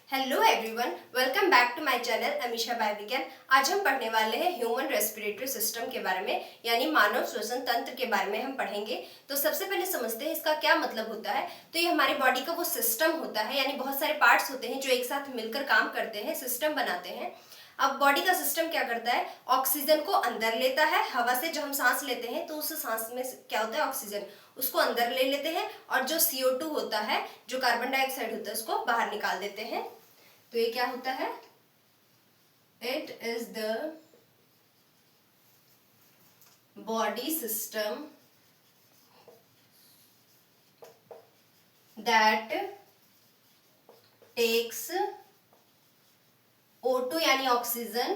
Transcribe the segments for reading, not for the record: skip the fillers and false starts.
Hello everyone, welcome back to my channel Amisha by Vigyan. आज हम पढ़ने वाले हैं ह्यूमन रेस्पिरेटरी सिस्टम के बारे में, यानी मानव श्वसन तंत्र के बारे में हम पढ़ेंगे। तो सबसे पहले समझते हैं इसका क्या मतलब होता है। तो ये हमारी बॉडी का वो सिस्टम होता है, यानी बहुत सारे पार्ट्स होते हैं जो एक साथ मिलकर काम करते हैं, सिस्टम बनाते हैं। अब बॉडी का सिस्टम क्या करता है, ऑक्सीजन को अंदर लेता है हवा से। जब हम सांस लेते हैं तो उस सांस में क्या होता है, ऑक्सीजन, उसको अंदर ले लेते हैं, और जो CO2 होता है, जो कार्बन डाइऑक्साइड होता है, उसको बाहर निकाल देते हैं। तो ये क्या होता है, it is the body system that takes O2 यानी ऑक्सीजन,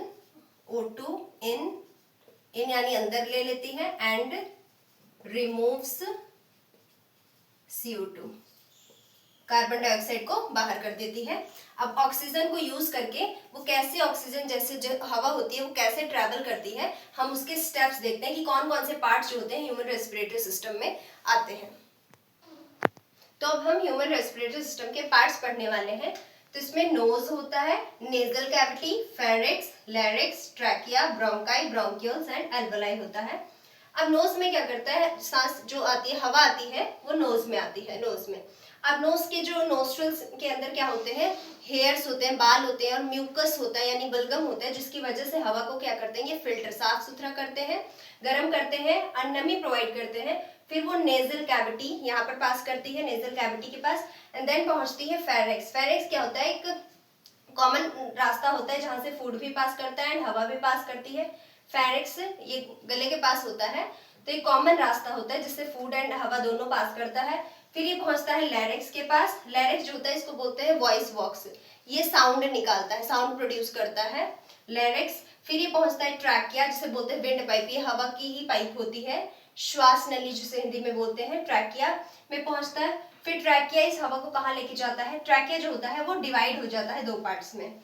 O2 इन यानी अंदर ले लेती है, and removes CO2, carbon dioxide को बाहर कर देती है। अब ऑक्सीजन को यूज करके वो कैसे, ऑक्सीजन जैसे जो हवा होती है वो कैसे ट्रैवल करती है, हम उसके स्टेप्स देखते हैं कि कौन कौन से पार्ट्स जो होते हैं ह्यूमन रेस्पिरेटरी सिस्टम में आते हैं। तो अब हम ह्यूमन रेस्पिरेटरी सिस्टम के पार्ट्स पढ़ने वाले हैं। तो इसमें नोज होता है, nasal cavity, pharynx, larynx, trachea, bronchi, bronchioles and alveoli होता है। अब नोज में क्या करता है, सांस जो आती है, हवा आती है, वो नोज में आती है, नोज में। अब नोज के जो नोस्ट्रल्स के अंदर क्या होते हैं, हेयर्स होते हैं, बाल होते हैं, और म्यूकस होता है यानी बलगम होता है, जिसकी वजह से हवा को क्या करते हैं, ये फिल्टर, साफ सुथरा करते हैं, गर्म करते हैं और नमी प्रोवाइड करते हैं। फिर वो नेजल कैविटी यहाँ पर पास करती है, नेजल कैविटी के पास, एंड देन पहुंचती है फेरिक्स। फेरिक्स क्या होता है, एक कॉमन रास्ता होता है जहां से फूड भी पास करता है एंड हवा भी पास करती है। फेरिक्स ये गले के पास होता है, तो एक कॉमन रास्ता होता है जिससे फूड एंड हवा दोनों पास करता है। फिर ये पहुंचता है लैरिक्स के पास। लैरिक्स जो होता है, इसको बोलते हैं वॉइस बॉक्स, ये साउंड निकालता है, साउंड प्रोड्यूस करता है लैरिक्स। फिर ये पहुंचता है ट्रैकिया, जिसे बोलते हैं विंड पाइप, ये हवा की ही पाइप होती है, श्वास नली जिसे हिंदी में बोलते हैं, ट्रैकिया में पहुंचता है। फिर ट्रैकिया इस हवा को कहाँ लेके जाता है, ट्रैकिया जो होता है वो डिवाइड हो जाता है दो पार्ट्स में,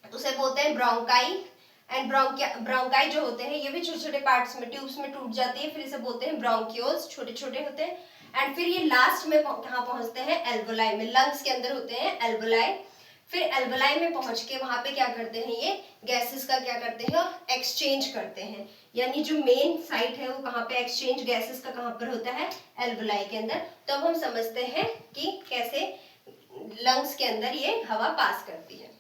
उसे बोलते हैं ब्रोंकाई एंड ब्रोंकाई जो होते हैं ये भी छोटे छोटे पार्ट्स में, ट्यूब्स में टूट जाती है, फिर इसे बोलते हैं ब्रोंक्यूल्स, छोटे छोटे होते हैं। एंड फिर ये लास्ट में कहाँ पहुंचते हैं, एल्वोलाई में, लंग्स के अंदर होते हैं एल्वोलाई। फिर एल्वोलाई में पहुंच के वहां पे क्या करते हैं, ये गैसेस का क्या करते हैं, एक्सचेंज करते हैं, यानी जो मेन साइट है वो कहाँ पे, एक्सचेंज गैसेस का कहाँ पर होता है, एल्वोलाई के अंदर। तो अब हम समझते हैं कि कैसे लंग्स के अंदर ये हवा पास करती है।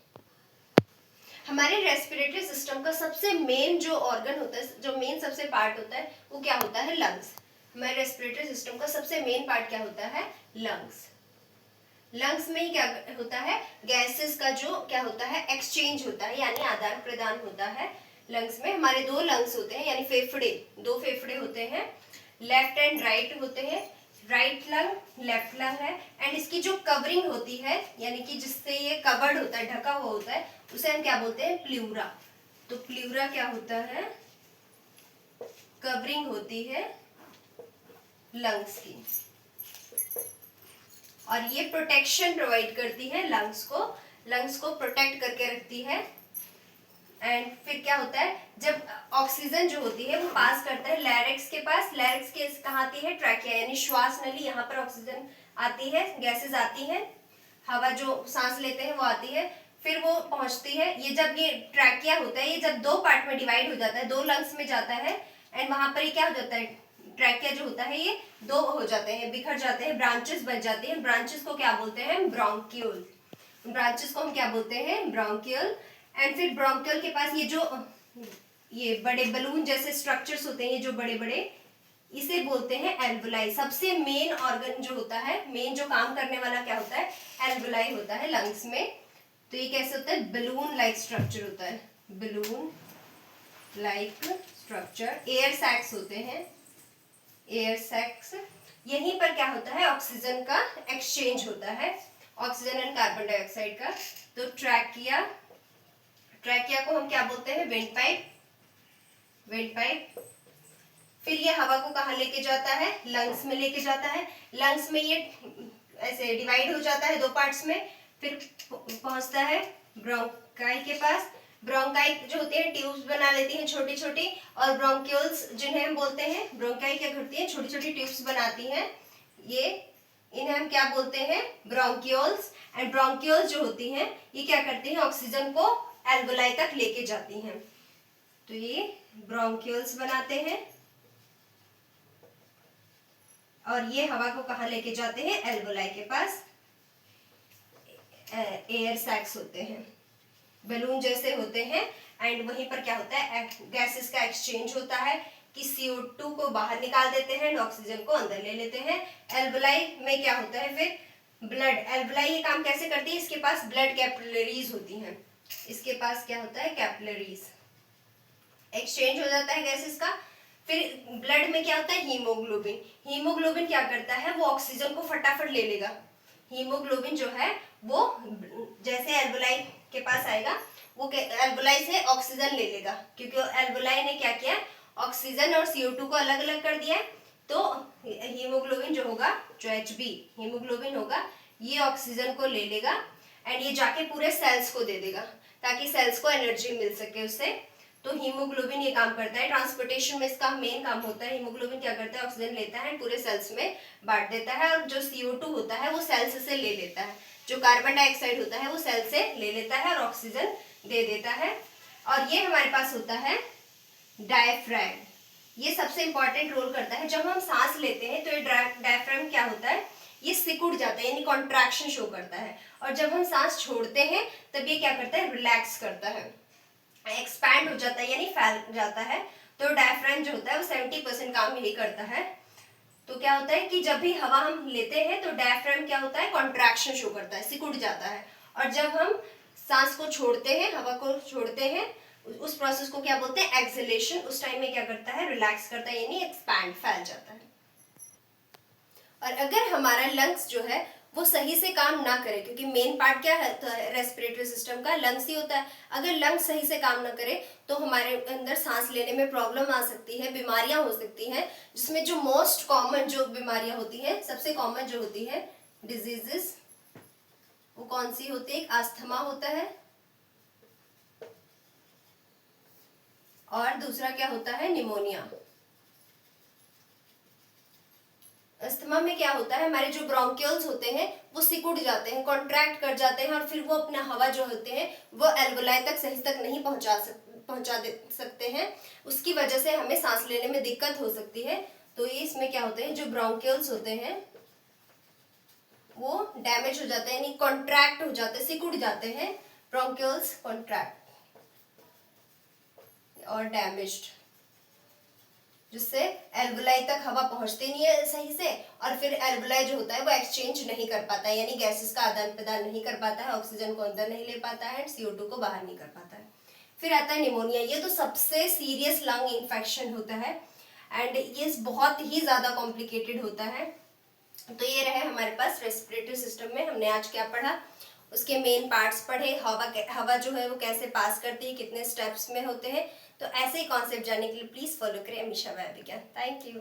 हमारे रेस्पिरेटरी सिस्टम का सबसे मेन जो ऑर्गन होता है, जो मेन सबसे पार्ट होता है, वो क्या होता है, लंग्स। हमारे रेस्पिरेटरी सिस्टम का सबसे मेन पार्ट क्या होता है, लंग्स। लंग्स में ही क्या होता है, गैसेस का जो क्या होता है, एक्सचेंज होता है, यानी आदान प्रदान होता है। लंग्स में हमारे दो लंग्स होते हैं, यानी फेफड़े, दो फेफड़े होते हैं, लेफ्ट एंड राइट होते हैं। राइट लंग, लेफ्ट लंग है, एंड इसकी जो कवरिंग होती है, यानी कि जिससे ये कवर्ड होता है, ढका हुआ होता है, उसे हम क्या बोलते हैं, प्लूरा। तो प्लूरा क्या होता है, कवरिंग होती है लंग्स की, और ये प्रोटेक्शन प्रोवाइड करती है लंग्स को प्रोटेक्ट करके रखती है। एंड फिर क्या होता है, जब ऑक्सीजन जो होती है वो पास करता है लैरिक्स के पास, लैरिक्स के कहाँ आती है, ट्रैकिया, यानी श्वास नली, यहाँ पर ऑक्सीजन आती है, गैसेस आती हैं, हवा जो सांस लेते हैं वो आती है। फिर वो पहुंचती है, ये जब ये ट्रैकिया होता है, ये जब दो पार्ट में डिवाइड हो जाता है, दो लंग्स में जाता है, एंड वहां पर ये क्या हो जाता है, ट्रैकिया जो होता है ये दो हो जाते हैं, बिखर जाते हैं, ब्रांचेस बन जाते हैं। ब्रांचेस को क्या बोलते हैं, ब्रोंक्यूल। ब्रांचेस को हम क्या बोलते हैं, ब्रोंक्यूल। एंड फिर ब्रोंक्यूल के पास ये जो ये बड़े बलून जैसे स्ट्रक्चर्स होते हैं, ये जो बड़े बड़े, इसे बोलते हैं एल्वोलाई। सबसे मेन ऑर्गन जो होता है, मेन जो काम करने वाला क्या होता है, एल्वोलाई होता है लंग्स में। तो ये कैसे होता है, बलून लाइक स्ट्रक्चर होता है, balloon like structure. Air sacs होते हैं, एयर सैक्स। यहीं पर क्या होता है, ऑक्सीजन का एक्सचेंज होता है, ऑक्सीजन एंड कार्बन डाइऑक्साइड का। तो ट्रैकिया, ट्रैकिया को हम क्या बोलते हैं, विंड पाइप, विंड पाइप। फिर ये हवा को कहाँ लेके जाता है, लंग्स में लेके जाता है। लंग्स में ये ऐसे डिवाइड हो जाता है दो पार्ट्स में, फिर पहुंचता है ब्रोंकाई के पास। ब्रोंकाई जो होती है ट्यूब्स बना लेती हैं छोटी छोटी, और ब्रोंक्यूल्स जिन्हें हम बोलते हैं, ब्रोंकाई क्या करती है, छोटी छोटी ट्यूब्स बनाती हैं, ये इन्हें हम क्या बोलते हैं, ब्रोंकियोल्स। एंड ब्रोंकियोल्स जो होती हैं ये क्या करती हैं, ऑक्सीजन को एल्वोलाई तक लेके जाती हैं। तो ये ब्रोंकियोल्स बनाते हैं और ये हवा को कहाँ लेके जाते हैं, एल्वोलाई के पास। एयर सैक्स होते हैं, बलून जैसे होते हैं। एंड वहीं पर क्या होता है, गैसेस का एक्सचेंज होता है कि CO2 को बाहर निकाल देते हैं, ऑक्सीजन को अंदर ले लेते हैं। एल्वोलाई में क्या होता है फिर, ब्लड, एल्वोलाई ये काम कैसे करती है, इसके पास ब्लड कैपिलरीज होती हैं। इसके पास क्या होता है, कैपिलरीज, एक्सचेंज हो जाता है गैसेस का। फिर ब्लड में क्या होता है, हीमोग्लोबिन। हीमोग्लोबिन क्या करता है, वो ऑक्सीजन को फटाफट ले लेगा। हीमोग्लोबिन जो है वो जैसे एल्वोलाई के पास आएगा, वो एल्वोलाई से ऑक्सीजन ले लेगा, क्योंकि एल्वोलाई ने क्या किया, ऑक्सीजन और CO2 को अलग अलग कर दिया है। तो हीमोग्लोबिन जो होगा, जो HB हीमोग्लोबिन होगा, ये ऑक्सीजन को ले लेगा एंड ये जाके पूरे सेल्स को दे देगा, ताकि सेल्स को एनर्जी मिल सके उससे। तो हीमोग्लोबिन ये काम करता है, ट्रांसपोर्टेशन में इसका मेन काम होता है। हीमोग्लोबिन क्या करता है, ऑक्सीजन लेता है पूरे सेल्स में बांट देता है, और जो CO2 होता है वो सेल्स से ले लेता है, जो कार्बन डाइऑक्साइड होता है वो सेल से ले लेता है और ऑक्सीजन दे देता है। और ये हमारे पास होता है डायफ्राम। ये सबसे इंपॉर्टेंट रोल करता है। जब हम सांस लेते हैं तो ये डायफ्राम क्या होता है, ये सिकुड़ जाता है, यानी कॉन्ट्रैक्शन शो करता है। और जब हम सांस छोड़ते हैं तब ये क्या करता है, रिलैक्स करता है, एक्सपैंड हो जाता है, यानी फैल जाता है। तो डायफ्राम जो होता है वो 70% काम यही करता है। तो क्या होता है कि जब भी हवा हम लेते हैं तो डायफ्राम क्या होता है, कॉन्ट्रैक्शन शो करता है, सिकुड़ जाता है। और जब हम सांस को छोड़ते हैं, हवा को छोड़ते हैं, उस प्रोसेस को क्या बोलते हैं, एक्सहेलेशन। उस टाइम में क्या करता है, रिलैक्स करता है, यानी एक्सपैंड, फैल जाता है। और अगर हमारा लंग्स जो है वो सही से काम ना करे, क्योंकि मेन पार्ट क्या है रेस्पिरेटरी सिस्टम का, लंग्स ही होता है। अगर लंग्स सही से काम ना करे तो हमारे अंदर सांस लेने में प्रॉब्लम आ सकती है, बीमारियां हो सकती हैं, जिसमें जो मोस्ट कॉमन जो बीमारियां होती हैं, सबसे कॉमन जो होती है डिजीजेस, वो कौन सी होती है, एक अस्थमा होता है और दूसरा क्या होता है, निमोनिया। अस्थमा में क्या होता है, हमारे जो ब्रोंकियल्स होते हैं वो सिकुड़ जाते हैं, कॉन्ट्रैक्ट कर जाते हैं, और फिर वो अपना हवा जो होते हैं वो एल्वोलाई तक सही तक नहीं पहुंचा दे सकते हैं। उसकी वजह से हमें सांस लेने में दिक्कत हो सकती है। तो ये इसमें क्या होते हैं, जो ब्रोंकियल्स होते हैं वो डैमेज हो जाते हैं, यानी कॉन्ट्रैक्ट हो जाते हैं, सिकुड़ जाते हैं, ब्रोंकियल्स कॉन्ट्रैक्ट और डैमेज्ड, जिससे एल्वोलाई तक हवा पहुंचती नहीं है सही से, और फिर एल्वोलाई जो होता है वो एक्सचेंज नहीं कर पाता है, यानी गैसेस का आदान प्रदान नहीं कर पाता है, ऑक्सीजन को अंदर नहीं ले पाता है, CO2 को बाहर नहीं कर पाता है। फिर आता है निमोनिया। ये तो सबसे सीरियस लंग इन्फेक्शन होता है एंड ये बहुत ही ज्यादा कॉम्प्लिकेटेड होता है। तो ये रहे हमारे पास रेस्पिरेटरी सिस्टम में हमने आज क्या पढ़ा, उसके मेन पार्ट्स पढ़े, हवा जो है वो कैसे पास करती है, कितने स्टेप्स में होते हैं। तो ऐसे ही कॉन्सेप्ट जानने के लिए प्लीज फॉलो करें अमीशा वाया विज्ञान। Thank you.